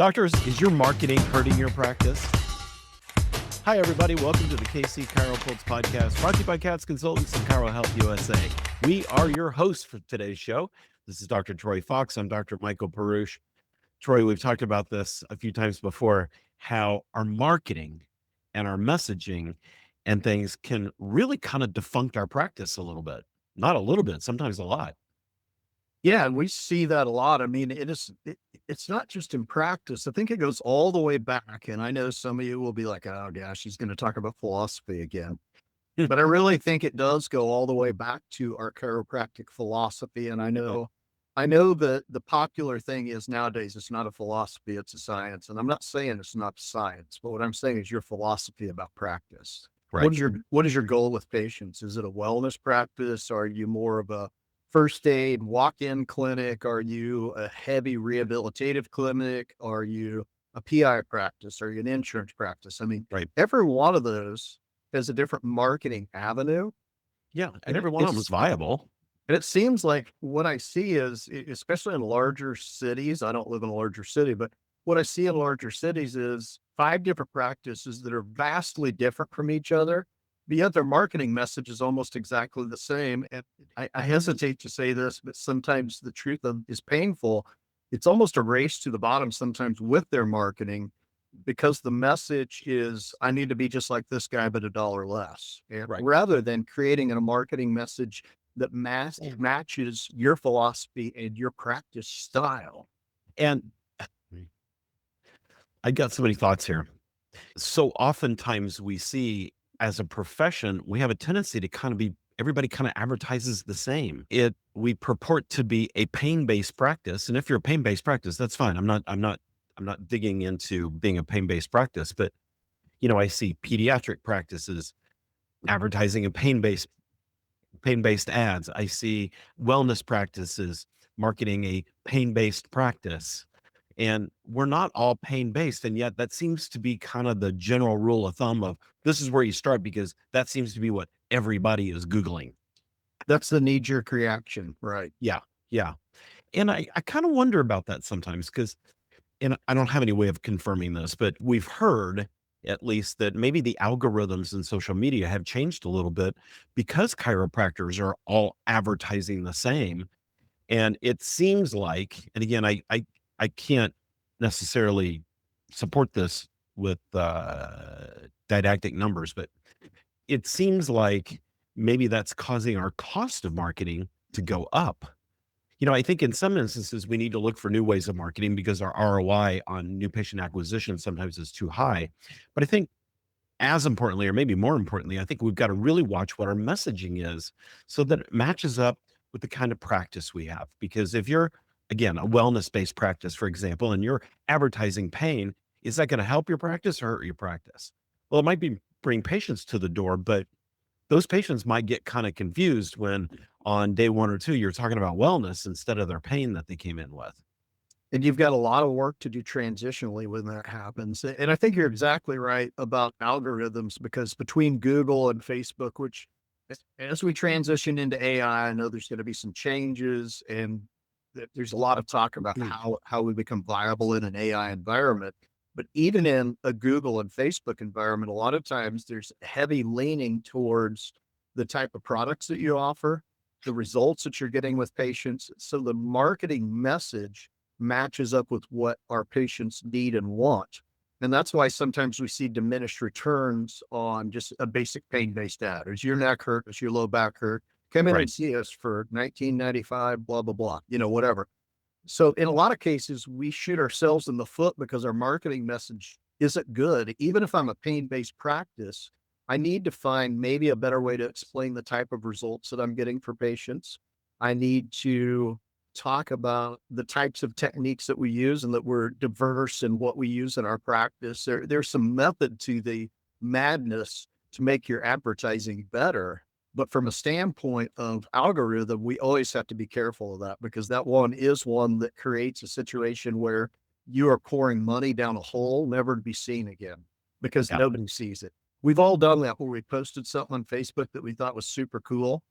Doctors, is your marketing hurting your practice? Hi, everybody. Welcome to the KC CHIROpulse Podcast, brought to you by Katz Consultants and Chiro Health USA. We are your hosts for today's show. This is Dr. Troy Fox. I'm Dr. Michael Perusich. Troy, we've talked about this a few times before, how our marketing and our messaging and things can really kind of defunct our practice a little bit. Not a little bit, sometimes a lot. Yeah, and we see that a lot. I mean, it's not just in practice. I think it goes all the way back. And I know some of you will be like, oh gosh, he's going to talk about philosophy again. But I really think it does go all the way back to our chiropractic philosophy. And I know that the popular thing is nowadays it's not a philosophy, it's a science. And I'm not saying it's not science, but what I'm saying is your philosophy about practice. Right. What is your goal with patients? Is it a wellness practice? Are you more of a first aid walk-in clinic? Are you a heavy rehabilitative clinic? Are you a PI practice? Are you an insurance practice? I mean, Right. every one of those has a different marketing avenue. Yeah. And every one of them is viable. And it seems like what I see is, especially in larger cities, I don't live in a larger city, but what I see in larger cities is 5 different practices that are vastly different from each other, but yet their marketing message is almost exactly the same. And I hesitate to say this, but sometimes the truth is painful. It's almost a race to the bottom sometimes with their marketing, because the message is, I need to be just like this guy, but $1 less. And Right. rather than creating a marketing message that matches your philosophy and your practice style. And I got so many thoughts here. So oftentimes we see as a profession, we have a tendency to everybody kind of advertises the same. We purport to be a pain-based practice. And if you're a pain-based practice, that's fine. I'm not digging into being a pain-based practice, but I see pediatric practices advertising a pain-based ads. I see wellness practices marketing a pain-based practice. And we're not all pain-based. And yet that seems to be kind of the general rule of thumb of this is where you start, because that seems to be what everybody is Googling. That's the knee-jerk reaction. Right. Yeah. Yeah. And I kind of wonder about that sometimes and I don't have any way of confirming this, but we've heard at least that maybe the algorithms in social media have changed a little bit because chiropractors are all advertising the same. And it seems like, and again, I can't necessarily support this with didactic numbers, but it seems like maybe that's causing our cost of marketing to go up. I think in some instances we need to look for new ways of marketing because our ROI on new patient acquisition sometimes is too high. But I think as importantly, or maybe more importantly, I think we've got to really watch what our messaging is so that it matches up with the kind of practice we have. Because if you're, again, a wellness-based practice, for example, and you're advertising pain, is that going to help your practice or hurt your practice? Well, it might bring patients to the door, but those patients might get kind of confused when on day 1 or 2, you're talking about wellness instead of their pain that they came in with. And you've got a lot of work to do transitionally when that happens. And I think you're exactly right about algorithms, because between Google and Facebook, which as we transition into AI, I know there's going to be some changes, and there's a lot of talk about how we become viable in an AI environment. But even in a Google and Facebook environment, a lot of times there's heavy leaning towards the type of products that you offer, the results that you're getting with patients. So the marketing message matches up with what our patients need and want. And that's why sometimes we see diminished returns on just a basic pain-based ad. Is your neck hurt? Is your low back hurt? Come in and see us for $19.95, blah, blah, blah, whatever. So in a lot of cases, we shoot ourselves in the foot because our marketing message isn't good. Even if I'm a pain-based practice, I need to find maybe a better way to explain the type of results that I'm getting for patients. I need to talk about the types of techniques that we use and that we're diverse in what we use in our practice. There's some method to the madness to make your advertising better. But from a standpoint of algorithm, we always have to be careful of that, because that one that creates a situation where you are pouring money down a hole, never to be seen again, because nobody sees it. We've all done that, where we posted something on Facebook that we thought was super cool,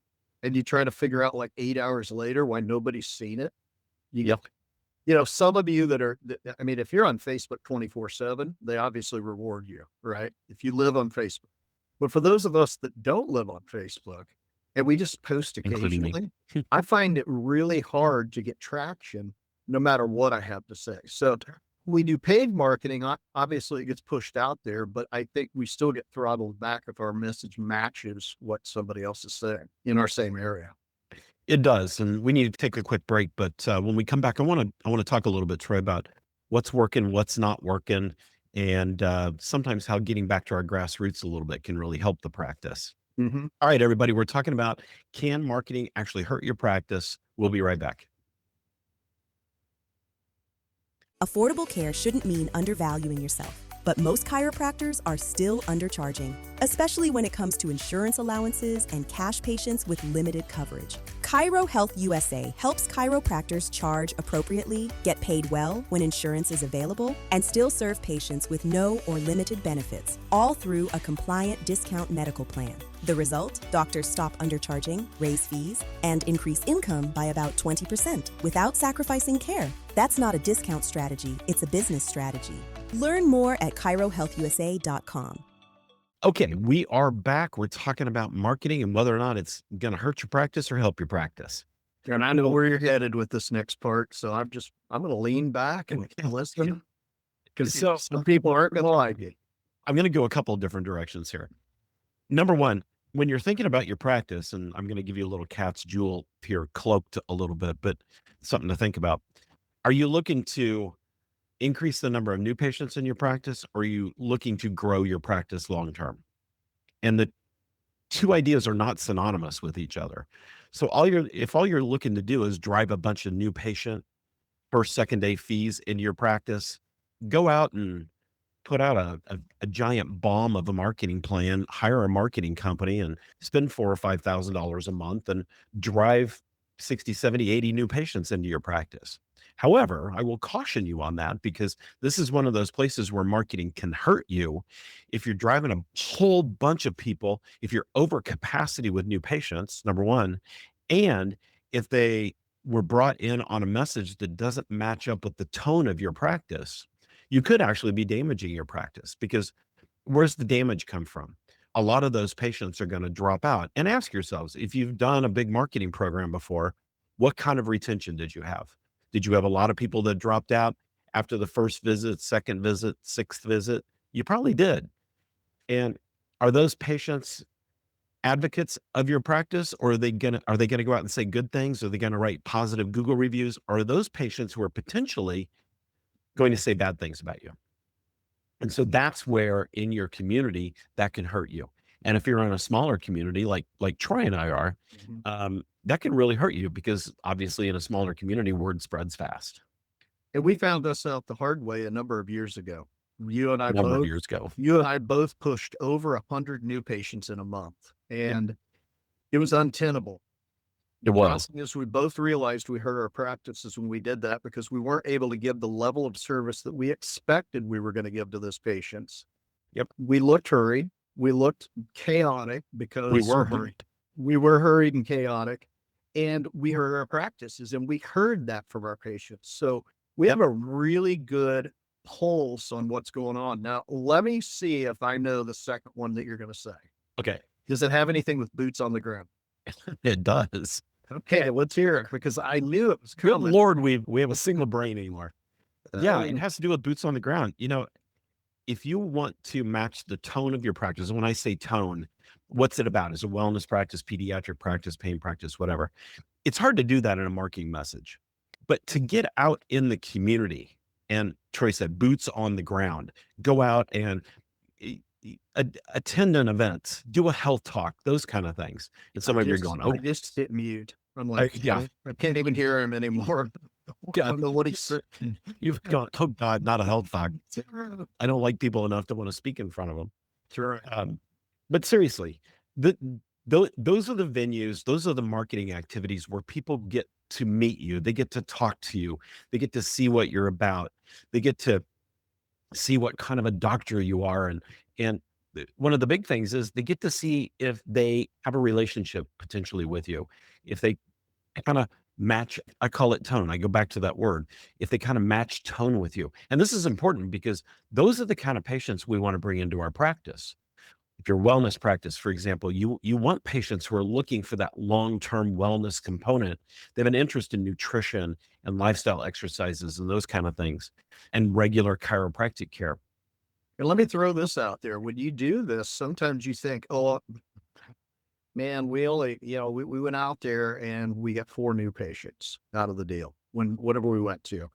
and you try to figure out like 8 hours later why nobody's seen it. some of you I mean, if you're on Facebook 24/7, they obviously reward you, right? If you live on Facebook. But for those of us that don't live on Facebook and we just post including me. occasionally, I find it really hard to get traction no matter what I have to say. So we do paid marketing. Obviously, it gets pushed out there, but I think we still get throttled back if our message matches what somebody else is saying in our same area. It does, and we need to take a quick break, but, when we come back, I wanna talk a little bit, Troy, about what's working, what's not working, and, sometimes how getting back to our grassroots a little bit can really help the practice. Hmm. All right, everybody, we're talking about, can marketing actually hurt your practice? We'll be right back. Affordable care shouldn't mean undervaluing yourself, but most chiropractors are still undercharging, especially when it comes to insurance allowances and cash patients with limited coverage. Chiro Health USA helps chiropractors charge appropriately, get paid well when insurance is available, and still serve patients with no or limited benefits, all through a compliant discount medical plan. The result? Doctors stop undercharging, raise fees, and increase income by about 20% without sacrificing care. That's not a discount strategy, it's a business strategy. Learn more at chirohealthusa.com. Okay, we are back. We're talking about marketing and whether or not it's gonna hurt your practice or help your practice. And I know where you're headed with this next part. So I'm going to lean back and listen because So some people aren't going to like it. I'm gonna go a couple of different directions here. Number one, when you're thinking about your practice, and I'm gonna give you a little cat's jewel here, cloaked a little bit, but something to think about. Are you looking to increase the number of new patients in your practice, or are you looking to grow your practice long term? And the two ideas are not synonymous with each other. So if all you're looking to do is drive a bunch of new patient first, second day fees into your practice, go out and put out a giant bomb of a marketing plan, hire a marketing company and spend 4 or $5,000 a month and drive 60, 70, 80 new patients into your practice. However, I will caution you on that because this is one of those places where marketing can hurt you if you're driving a whole bunch of people, if you're over capacity with new patients, number one, and if they were brought in on a message that doesn't match up with the tone of your practice, you could actually be damaging your practice because where's the damage come from? A lot of those patients are going to drop out. And ask yourselves, if you've done a big marketing program before, what kind of retention did you have? Did you have a lot of people that dropped out after the first visit, second visit, sixth visit? You probably did. And are those patients advocates of your practice, or are they gonna go out and say good things? Are they gonna write positive Google reviews? Or are those patients who are potentially going to say bad things about you? And so that's where in your community that can hurt you. And if you're in a smaller community like Troy and I are, Mhm. that can really hurt you because obviously in a smaller community, word spreads fast. And we found this out the hard way a number of years ago. You and A I number of both, years ago. you and I both pushed over 100 new patients in a month, Yep. and it was untenable. It The was. problem is we both realized we hurt our practices when we did that because we weren't able to give the level of service that we expected we were going to give to those patients. Yep. We looked hurried. We looked chaotic We because were hurt. we were hurried and chaotic, and we hurt our practices, and we heard that from our patients. So we Yep. have a really good pulse on what's going on. Now, let me see if I know the second one that you're going to say. Okay. Does it have anything with boots on the ground? It does. Okay, let's hear it because I knew it was Good coming. Lord, we have a single brain anymore. Yeah, it Um, has to do with boots on the ground. If you want to match the tone of your practice, and when I say tone, what's it about? Is it wellness practice, pediatric practice, pain practice, whatever? It's hard to do that in a marketing message. But to get out in the community, and Troy said, boots on the ground, go out and attend an event, do a health talk, those kind of things. And some of you are going, I oh, just hit mute. I'm like, yeah, I can't even hear him anymore. I yeah. don't know what he's saying. You've gone, oh God, not a health talk. I don't like people enough to want to speak in front of them. Sure. But seriously, the, those are the venues, those are the marketing activities where people get to meet you. They get to talk to you. They get to see what you're about. They get to see what kind of a doctor you are. And one of the big things is they get to see if they have a relationship potentially with you. If they kind of match, I call it tone. I go back to that word. If they kind of match tone with you. And this is important because those are the kind of patients we want to bring into our practice. If your wellness practice, for example, you want patients who are looking for that long-term wellness component. They have an interest in nutrition and lifestyle exercises and those kind of things, and regular chiropractic care. And let me throw this out there. When you do this, sometimes you think, oh, man, we only, we went out there and we got 4 new patients out of the deal when whatever we went to.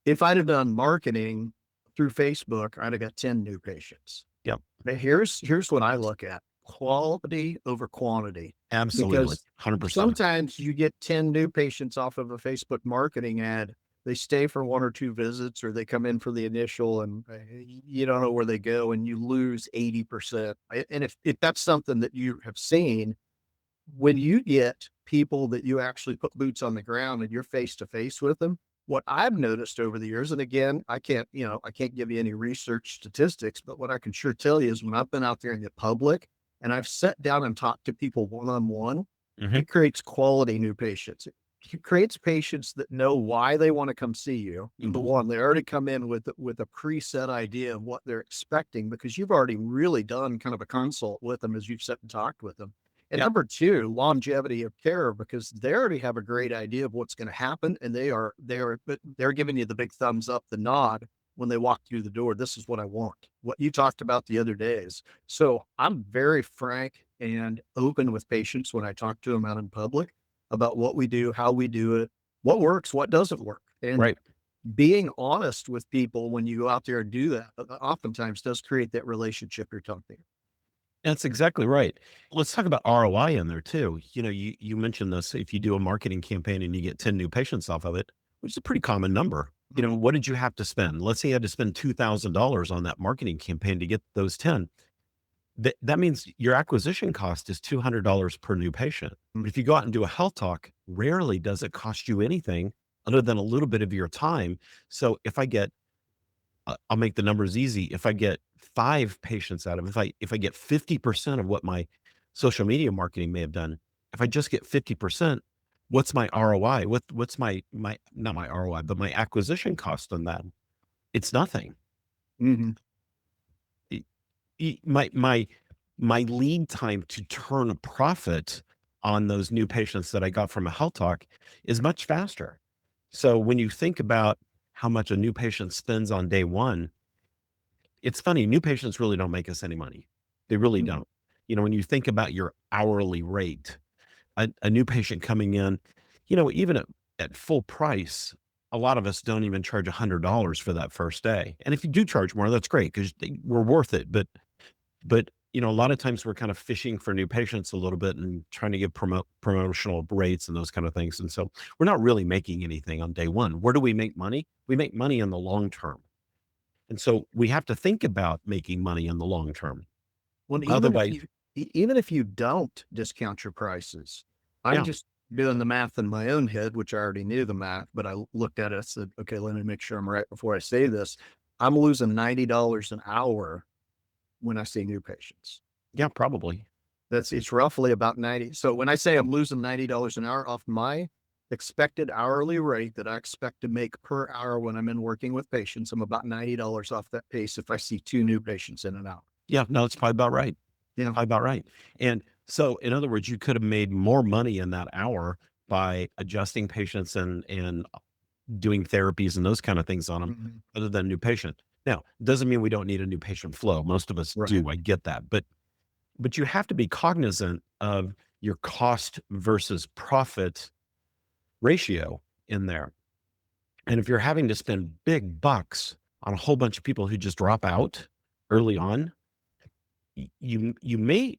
If I'd have done marketing through Facebook, I'd have got 10 new patients. Yep. But here's what I look at: quality over quantity. Absolutely. Because 100%. sometimes you get 10 new patients off of a Facebook marketing ad. They stay for 1 or 2 visits, or they come in for the initial, and you don't know where they go, and you lose 80%. And if that's something that you have seen, when you get people that you actually put boots on the ground and you're face to face with them, what I've noticed over the years, and again, I can't give you any research statistics, but what I can sure tell you is when I've been out there in the public and I've sat down and talked to people one-on-one, Mhm. it creates quality new patients. It creates patients that know why they want to come see you. Number Mhm. one, they already come in with a preset idea of what they're expecting because you've already really done kind of a consult with them as you've sat and talked with them. And Yep. number two, longevity of care, because they already have a great idea of what's going to happen, and they're giving you the big thumbs up, the nod when they walk through the door. This is what I want. What you talked about the other days. So I'm very frank and open with patients when I talk to them out in public about what we do, how we do it, what works, what doesn't work. And Right. being honest with people when you go out there and do that oftentimes does create that relationship you're talking. That's exactly right. Let's talk about ROI in there too. You mentioned this. If you do a marketing campaign and you get 10 new patients off of it, which is a pretty common number, what did you have to spend? Let's say you had to spend $2,000 on that marketing campaign to get those 10. That means your acquisition cost is $200 per new patient. But if you go out and do a health talk, rarely does it cost you anything other than a little bit of your time. So if I get, I'll make the numbers easy. If I get 5 patients out of it, if I get 50% of what my social media marketing may have done, if I just get 50%, what's my ROI? What's my not my ROI, but my acquisition cost on that? It's nothing. Mm-hmm. E- my lead time to turn a profit on those new patients that I got from a health talk is much faster. So when you think about how much a new patient spends on day one, it's funny, new patients really don't make us any money. They really don't. When you think about your hourly rate, a new patient coming in, even at full price, a lot of us don't even charge $100 for that first day. And if you do charge more, that's great because we're worth it. But a lot of times we're kind of fishing for new patients a little bit and trying to give promotional rates and those kind of things. And so we're not really making anything on day one. Where do we make money? We make money in the long term. And so we have to think about making money in the long term. Well, Otherwise, even if you don't discount your prices, I'm yeah, just doing the math in my own head, which I already knew the math, but I looked at it and said, okay, let me make sure I'm right before I say this. I'm losing $90 an hour when I see new patients. yeah, probably. It's roughly about 90. So when I say I'm losing $90 an hour off my expected hourly rate that I expect to make per hour when I'm in working with patients, I'm about $90 off that pace if I see 2 new patients in an hour. Yeah, no, it's probably about right. Yeah. Probably about right. And so, in other words, you could have made more money in that hour by adjusting patients and doing therapies and those kind of things on them, Mhm. other than a new patient. Now, doesn't mean we don't need a new patient flow. Most of us Right. do. I get that, but you have to be cognizant of your cost versus profit ratio in there. And if you're having to spend big bucks on a whole bunch of people who just drop out early on, you may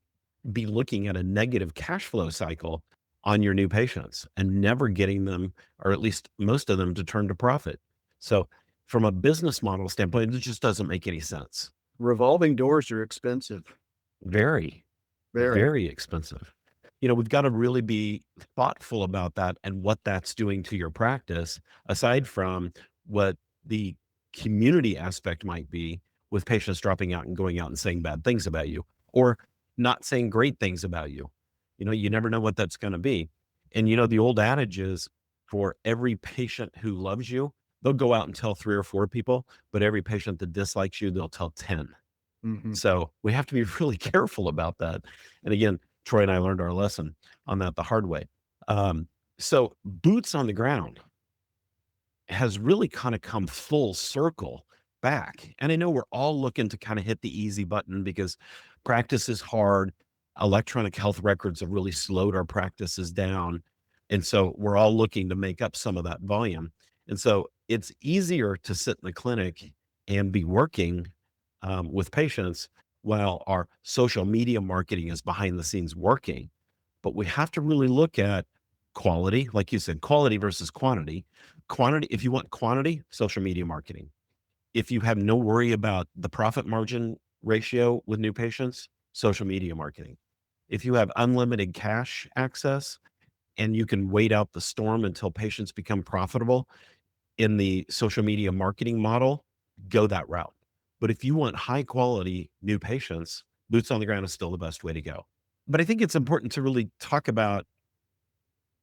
be looking at a negative cash flow cycle on your new patients and never getting them, or at least most of them, to turn to profit. So from a business model standpoint, it just doesn't make any sense. Revolving doors are expensive. Very, Very. very expensive. We've got to really be thoughtful about that and what that's doing to your practice, aside from what the community aspect might be with patients dropping out and going out and saying bad things about you or not saying great things about you. You never know what that's going to be. And the old adage is for every patient who loves you, they'll go out and tell 3 or 4 people, but every patient that dislikes you, they'll tell 10. Mhm. So we have to be really careful about that. And again, Troy and I learned our lesson on that the hard way. So boots on the ground has really kind of come full circle back. And I know we're all looking to kind of hit the easy button because practice is hard. Electronic health records have really slowed our practices down. And so we're all looking to make up some of that volume. And so it's easier to sit in the clinic and be working with patients while our social media marketing is behind the scenes working. But we have to really look at quality, like you said, quality versus quantity. Quantity, if you want quantity, social media marketing. If you have no worry about the profit margin ratio with new patients, social media marketing. If you have unlimited cash access and you can wait out the storm until patients become profitable in the social media marketing model, go that route. But if you want high quality new patients, boots on the ground is still the best way to go. But I think it's important to really talk about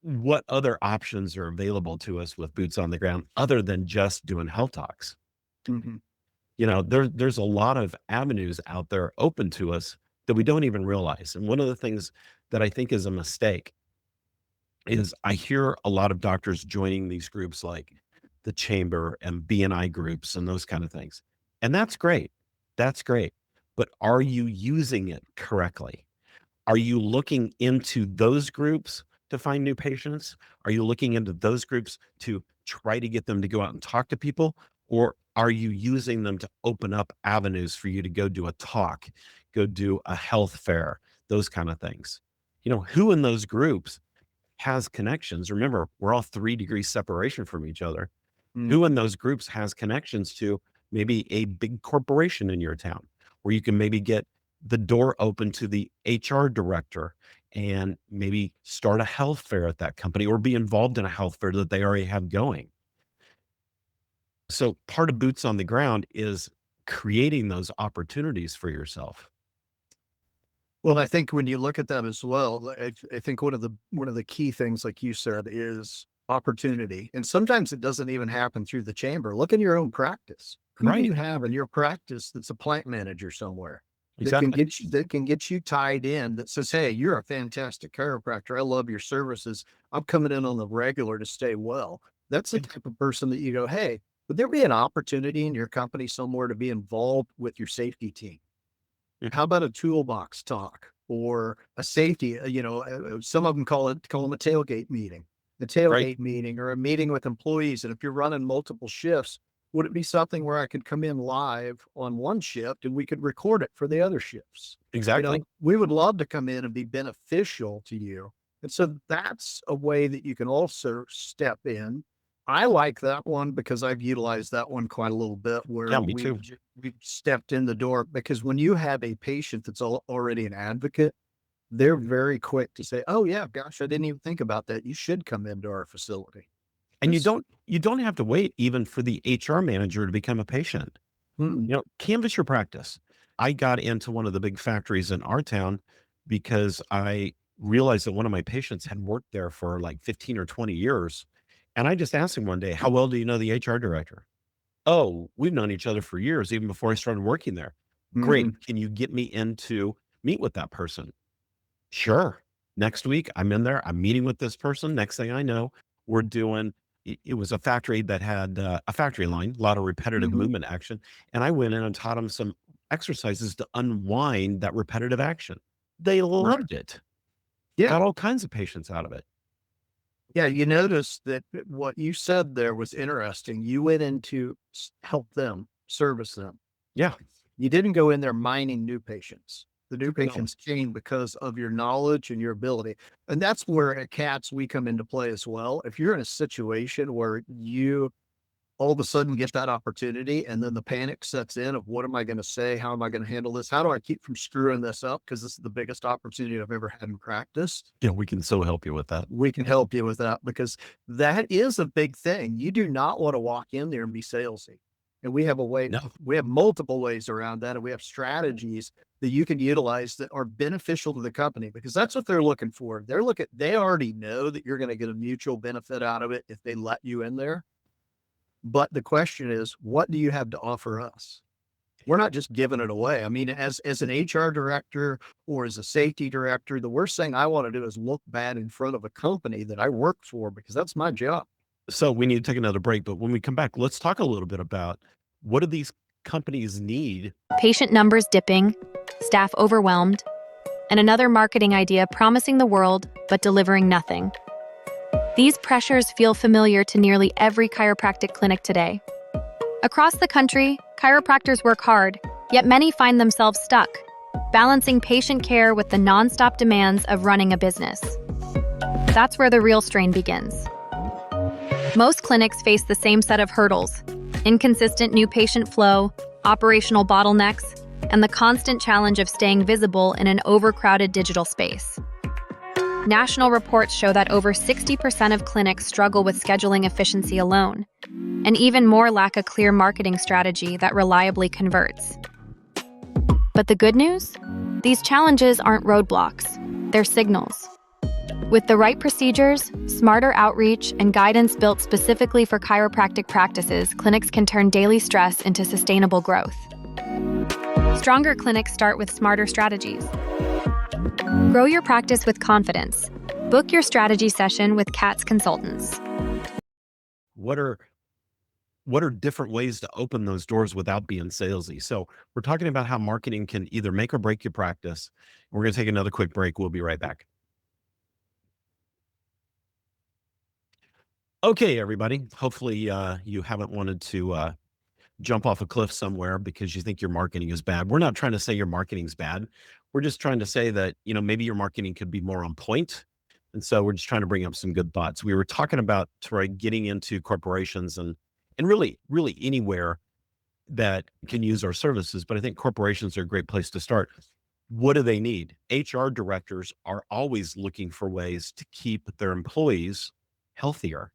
what other options are available to us with boots on the ground other than just doing health talks. Mhm. There's a lot of avenues out there open to us that we don't even realize. And one of the things that I think is a mistake is I hear a lot of doctors joining these groups like the chamber and BNI groups and those kind of things. And that's great. That's great. But are you using it correctly? Are you looking into those groups to find new patients? Are you looking into those groups to try to get them to go out and talk to people? Or are you using them to open up avenues for you to go do a talk, go do a health fair, those kind of things? Who in those groups has connections? Remember, we're all 3 degrees separation from each other. Mm. Who in those groups has connections to maybe a big corporation in your town where you can maybe get the door open to the HR director and maybe start a health fair at that company or be involved in a health fair that they already have going. So part of boots on the ground is creating those opportunities for yourself. Well, I think when you look at that as well, I think one of the key things, like you said, is opportunity. And sometimes it doesn't even happen through the chamber. Look in your own practice. Who do Right. you have in your practice that's a plant manager somewhere that can Exactly. get you tied in, that says, "Hey, you're a fantastic chiropractor. I love your services. I'm coming in on the regular to stay well." That's the type of person that you go, "Hey, would there be an opportunity in your company somewhere to be involved with your safety team? Mhm. How about a toolbox talk or a safety, some of them call them a tailgate meeting, the Right. tailgate meeting or a meeting with employees. And if you're running multiple shifts, would it be something where I could come in live on one shift and we could record it for the other shifts? Exactly. We would love to come in and be beneficial to you. And so that's a way that you can also step in. I like that one because I've utilized that one quite a little bit, Yeah, where me too. we've stepped in the door, because when you have a patient that's already an advocate, they're very quick to say, "Oh yeah, gosh, I didn't even think about that. You should come into our facility." And you It's don't you don't have to wait even for the HR manager to become a patient. mm, Canvas your practice. I got into one of the big factories in our town because I realized that one of my patients had worked there for like 15 or 20 years. And I just asked him one day, "How well do you know the HR director?" "Oh, we've known each other for years, even before I started working there." "Great. mhm, Can you get me in to meet with that person?" "Sure." Next week, I'm in there. I'm meeting with this person. Next thing I know, we're doing it was a factory that had a factory line, a lot of repetitive mhm, movement action. And I went in and taught them some exercises to unwind that repetitive action. They right. loved it. Yeah. Got all kinds of patients out of it. Yeah, you notice that what you said there was interesting. You went in to help them, service them. Yeah. You didn't go in there mining new patients. The new No. patients came because of your knowledge and your ability. And that's where at CATS we come into play as well. If you're in a situation where you all of a sudden get that opportunity and then the panic sets in of, what am I going to say? How am I going to handle this? How do I keep from screwing this up? Because this is the biggest opportunity I've ever had in practice. Yeah, we can so help you with that. We can help you with that, because that is a big thing. You do not want to walk in there and be salesy. And we have a way, No. we have multiple ways around that. And we have strategies that you can utilize that are beneficial to the company, because that's what they're looking for. They already know that you're going to get a mutual benefit out of it if they let you in there. But the question is, what do you have to offer us? We're not just giving it away. I mean, as an HR director or as a safety director, the worst thing I want to do is look bad in front of a company that I work for, because that's my job. So we need to take another break, but when we come back, let's talk a little bit about what do these companies need? Patient numbers dipping, staff overwhelmed, and another marketing idea promising the world but delivering nothing. These pressures feel familiar to nearly every chiropractic clinic today. Across the country, chiropractors work hard, yet many find themselves stuck, balancing patient care with the nonstop demands of running a business. That's where the real strain begins. Most clinics face the same set of hurdles: inconsistent new patient flow, operational bottlenecks, and the constant challenge of staying visible in an overcrowded digital space. National reports show that over 60% of clinics struggle with scheduling efficiency alone, and even more lack a clear marketing strategy that reliably converts. But the good news? These challenges aren't roadblocks, they're signals. With the right procedures, smarter outreach, and guidance built specifically for chiropractic practices, clinics can turn daily stress into sustainable growth. Stronger clinics start with smarter strategies. Grow your practice with confidence. Book your strategy session with CATS Consultants. What are different ways to open those doors without being salesy? So we're talking about how marketing can either make or break your practice. We're going to take another quick break. We'll be right back. Okay, everybody. Hopefully you haven't wanted to jump off a cliff somewhere because you think your marketing is bad. We're not trying to say your marketing's bad. We're just trying to say that, maybe your marketing could be more on point. And so we're just trying to bring up some good thoughts. We were talking about getting into corporations and really anywhere that can use our services. But I think corporations are a great place to start. What do they need? HR directors are always looking for ways to keep their employees healthier,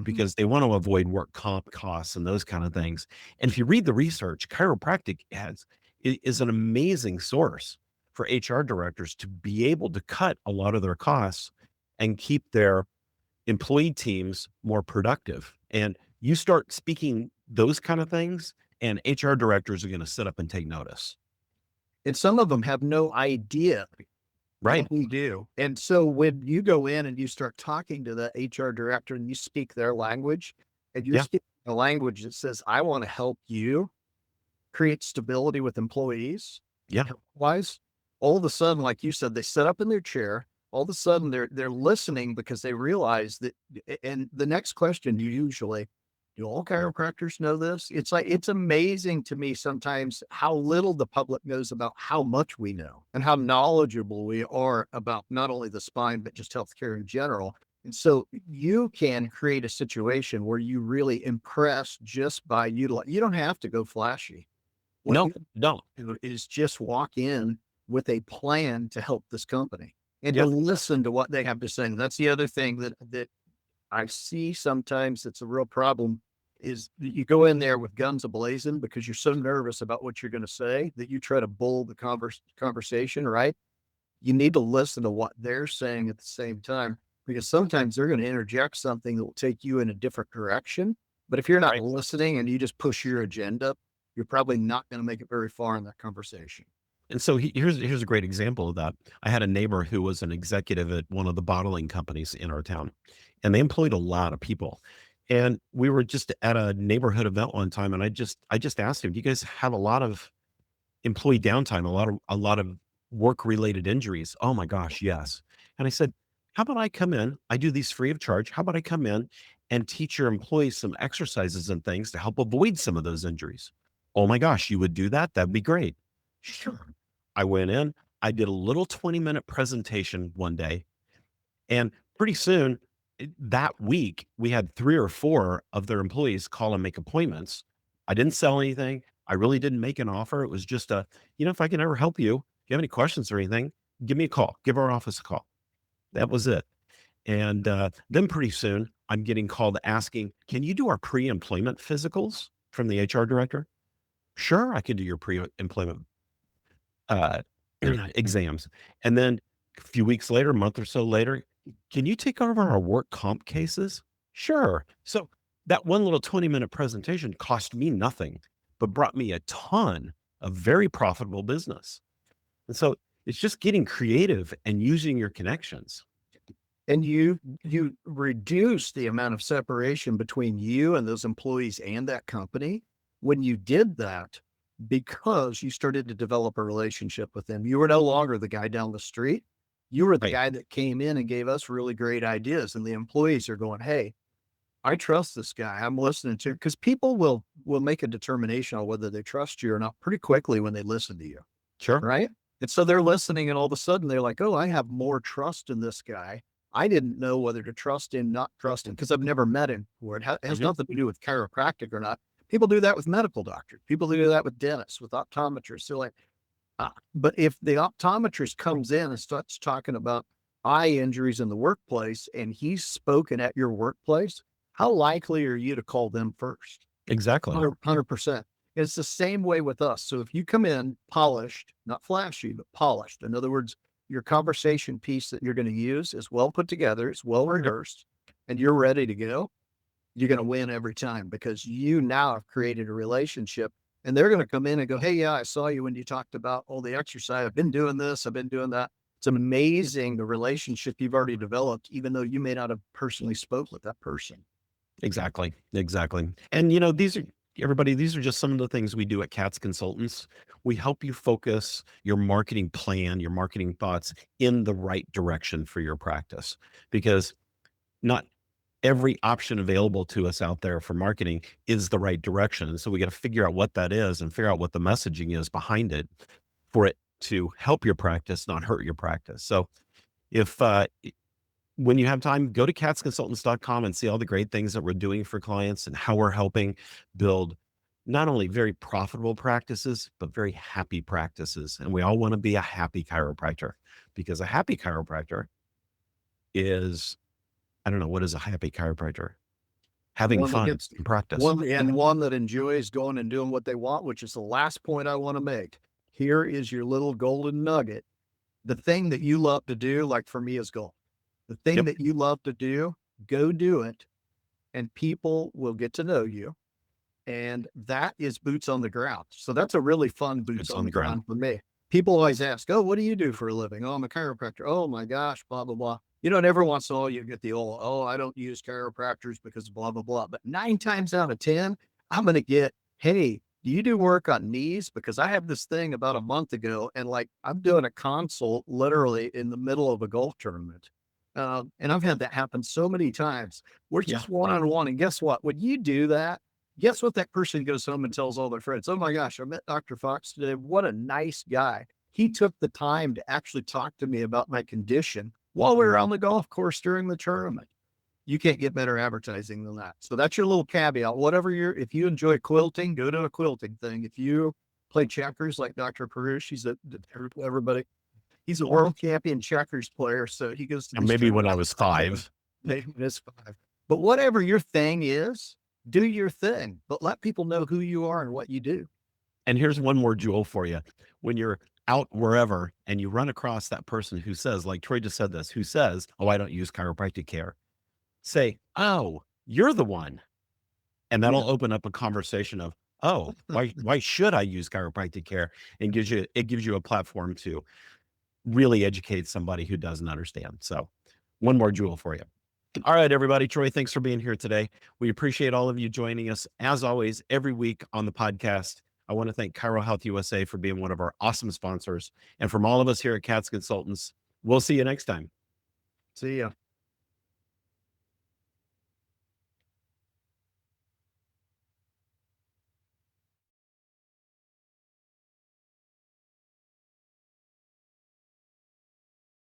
because they want to avoid work comp costs and those kind of things. And if you read the research, chiropractic is an amazing source for HR directors to be able to cut a lot of their costs and keep their employee teams more productive. And you start speaking those kind of things, and HR directors are going to sit up and take notice. And some of them have no idea Right. what we do. And so when you go in and you start talking to the HR director and you speak their language, and you're Yeah. speaking a language that says, I want to help you create stability with employees. Yeah. Wise, all of a sudden, like you said, they sit up in their chair. All of a sudden they're listening, because they realize that. And the next question, do all chiropractors know this? It's amazing to me sometimes how little the public knows about how much we know and how knowledgeable we are about not only the spine, but just healthcare in general. And so you can create a situation where you really impress just by utilizing. You don't have to go flashy. What No, you no. do is just walk in with a plan to help this company and Yeah. to listen to what they have to say. And that's the other thing that I see sometimes it's a real problem, is that you go in there with guns ablazing because you're so nervous about what you're going to say that you try to bull the conversation, right? You need to listen to what they're saying at the same time, because sometimes they're going to interject something that will take you in a different direction. But if you're not Right. listening and you just push your agenda, you're probably not going to make it very far in that conversation. And so here's a great example of that. I had a neighbor who was an executive at one of the bottling companies in our town, and they employed a lot of people. And we were just at a neighborhood event one time, and I just asked him, "Do you guys have a lot of employee downtime, a lot of work related injuries?" "Oh my gosh, yes." And I said, "How about I come in? I do these free of charge. How about I come in and teach your employees some exercises and things to help avoid some of those injuries?" "Oh my gosh, you would do that? That'd be great." Sure. I went in, I did a little 20-minute presentation one day, and pretty soon that week, we had 3 or 4 of their employees call and make appointments. I didn't sell anything. I really didn't make an offer. It was just if I can ever help you, if you have any questions or anything, give me a call, give our office a call. That was it. And then pretty soon I'm getting called asking, "Can you do our pre-employment physicals?" from the HR director. Sure, I could do your pre-employment uh, exams. And then a few weeks later, a month or so later, can you take over our work comp cases? Sure. So that one little 20-minute presentation cost me nothing, but brought me a ton of very profitable business. And so it's just getting creative and using your connections. And you reduce the amount of separation between you and those employees and that company when you did that, because you started to develop a relationship with them. You were no longer the guy down the street. You were the Right. guy that came in and gave us really great ideas. And the employees are going, hey, I trust this guy. I'm listening to, because people will make a determination on whether they trust you or not pretty quickly when they listen to you. Sure. Right. And so they're listening, and all of a sudden they're like, oh, I have more trust in this guy. I didn't know whether to trust him, not trust him, because I've never met him. Or it has Mhm. nothing to do with chiropractic or not. People do that with medical doctors. People do that with dentists, with optometrists. They're like, but if the optometrist comes in and starts talking about eye injuries in the workplace, and he's spoken at your workplace, how likely are you to call them first? Exactly. 100%. It's the same way with us. So if you come in polished, not flashy, but polished, in other words, your conversation piece that you're going to use is well put together, it's well rehearsed, and you're ready to go, you're going to win every time, because you now have created a relationship, and they're going to come in and go, hey, yeah, I saw you when you talked about all the exercise. I've been doing this. I've been doing that. It's amazing the relationship you've already developed, even though you may not have personally spoke with that person. Exactly. Exactly. And, you know, these are just some of the things we do at CATS Consultants. We help you focus your marketing plan, your marketing thoughts in the right direction for your practice, because not every option available to us out there for marketing is the right direction. And so we got to figure out what that is and figure out what the messaging is behind it for it to help your practice, not hurt your practice. So if, when you have time, go to catsconsultants.com and see all the great things that we're doing for clients and how we're helping build not only very profitable practices, but very happy practices. And we all want to be a happy chiropractor, because a happy chiropractor is, I don't know, what is a happy chiropractor? Having One that fun gets in practice. one that enjoys going and doing what they want, which is the last point I want to make. Here is your little golden nugget. The thing that you love to do, like for me, is golf. The thing Yep. that you love to do, go do it, and people will get to know you. And that is boots on the ground. So that's a really fun boots on the ground for me. People always ask, oh, what do you do for a living? Oh, I'm a chiropractor. Oh my gosh, blah, blah, blah. You know, and every once in a while you get the old, oh, I don't use chiropractors because blah, blah, blah. But 9 times out of 10, I'm going to get, hey, do you do work on knees? Because I have this thing about a month ago, and like I'm doing a consult literally in the middle of a golf tournament. And I've had that happen so many times. We're Yeah. just one-on-one. And guess what? When you do that, guess what? That person goes home and tells all their friends, oh my gosh, I met Dr. Fox today. What a nice guy. He took the time to actually talk to me about my condition while we were on the golf course during the tournament. You can't get better advertising than that. So that's your little caveat. If you enjoy quilting, go to a quilting thing. If you play checkers like Dr. Perusich, he's a world champion checkers player. So he goes to these Maybe when I tournaments. was 5. Maybe when it's 5. But whatever your thing is, do your thing, but let people know who you are and what you do. And here's one more jewel for you. When you're out wherever and you run across that person who says, like Troy just said this, who says, oh, I don't use chiropractic care, say, oh, you're the one. And that'll open up a conversation of, oh, why should I use chiropractic care? And it gives you a platform to really educate somebody who doesn't understand. So one more jewel for you. All right, everybody. Troy, thanks for being here today. We appreciate all of you joining us, as always, every week on the podcast. I want to thank Chiro Health USA for being one of our awesome sponsors. And from all of us here at CATS Consultants, we'll see you next time. See ya.